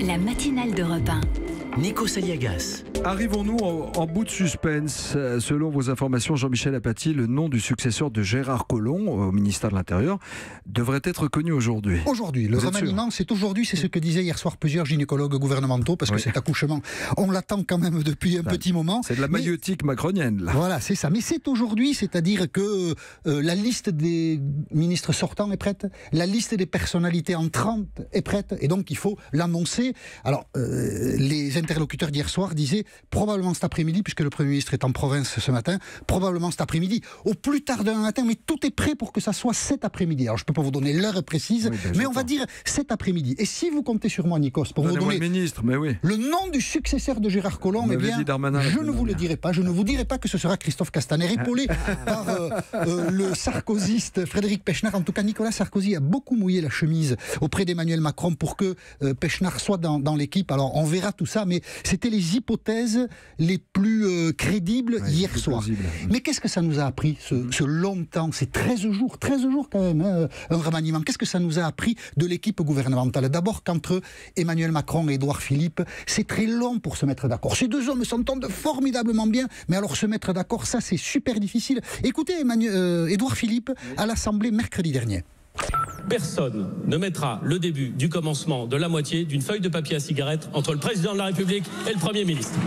La matinale d'Europe 1. Nikos Aliagas. Arrivons-nous en bout de suspense. Selon vos informations, Jean-Michel Apathy, le nom du successeur de Gérard Collomb au ministère de l'Intérieur devrait être connu aujourd'hui. Aujourd'hui, le remaniement, c'est aujourd'hui, c'est ce que disaient hier soir plusieurs gynécologues gouvernementaux, parce que cet accouchement, on l'attend quand même depuis un petit moment. C'est de la maïeutique macronienne, là. Voilà, c'est ça. Mais c'est aujourd'hui, c'est-à-dire que la liste des ministres sortants est prête, la liste des personnalités entrantes est prête, et donc il faut l'annoncer. Alors, les interlocuteurs d'hier soir disaient probablement cet après-midi, puisque le Premier ministre est en province ce matin, probablement cet après-midi, au plus tard demain matin, mais tout est prêt pour que ça soit cet après-midi. Alors je ne peux pas vous donner l'heure précise, mais on va dire cet après-midi. Et si vous comptez sur moi, Nikos, pour vous donner le nom du successeur de Gérard Collomb, eh bien, je ne vous le dirai pas. Je ne vous dirai pas que ce sera Christophe Castaner, épaulé par le sarkozyste Frédéric Pechnard. En tout cas, Nicolas Sarkozy a beaucoup mouillé la chemise auprès d'Emmanuel Macron pour que Pechnard soit dans l'équipe. Alors on verra tout ça, mais c'était les hypothèses les plus crédibles hier soir. Mais qu'est-ce que ça nous a appris, ce long temps, ces 13 jours quand même, hein, un remaniement? Qu'est-ce que ça nous a appris de l'équipe gouvernementale? D'abord qu'entre Emmanuel Macron et Édouard Philippe, c'est très long pour se mettre d'accord. Ces deux hommes s'entendent formidablement bien, mais alors se mettre d'accord, ça c'est super difficile. Écoutez Édouard Philippe à l'Assemblée mercredi dernier. Personne ne mettra le début du commencement de la moitié d'une feuille de papier à cigarette entre le président de la République et le Premier ministre.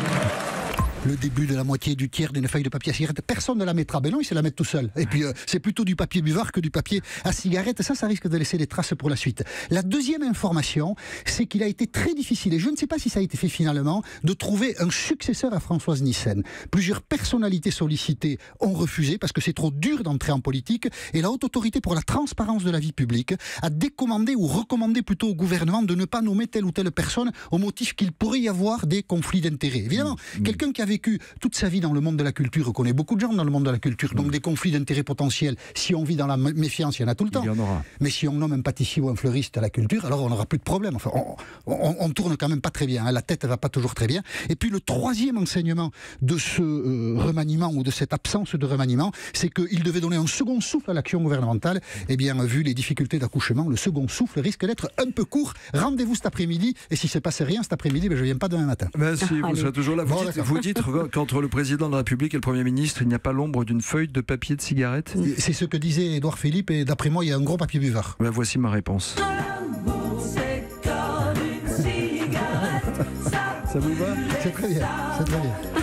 Le début de la moitié du tiers d'une feuille de papier à cigarette, personne ne la mettra. Ben non, il se la met tout seul. Et puis, c'est plutôt du papier buvard que du papier à cigarette. Ça risque de laisser des traces pour la suite. La deuxième information, c'est qu'il a été très difficile, et je ne sais pas si ça a été fait finalement, de trouver un successeur à Françoise Nyssen. Plusieurs personnalités sollicitées ont refusé parce que c'est trop dur d'entrer en politique. Et la Haute Autorité pour la transparence de la vie publique a décommandé ou recommandé plutôt au gouvernement de ne pas nommer telle ou telle personne au motif qu'il pourrait y avoir des conflits d'intérêts. Évidemment, quelqu'un qui avait vécu toute sa vie dans le monde de la culture, connaît beaucoup de gens dans le monde de la culture, donc des conflits d'intérêts potentiels. Si on vit dans la méfiance, il y en a tout le temps. Il y en aura. Mais si on nomme un pâtissier ou un fleuriste à la culture, alors on n'aura plus de problème. Enfin, on tourne quand même pas très bien, hein. La tête ne va pas toujours très bien. Et puis le troisième enseignement de ce remaniement ou de cette absence de remaniement, c'est qu'il devait donner un second souffle à l'action gouvernementale. Eh bien, vu les difficultés d'accouchement, le second souffle risque d'être un peu court. Rendez-vous cet après-midi, et si ne se passe rien cet après-midi, ben je ne viens pas demain matin. Ben si, vous serez toujours là. Vous dites qu'entre le président de la République et le Premier ministre, il n'y a pas l'ombre d'une feuille de papier de cigarette? C'est ce que disait Édouard Philippe, et d'après moi, il y a un gros papier buvard. Ben voici ma réponse. Ça vous va? C'est très bien, c'est très bien.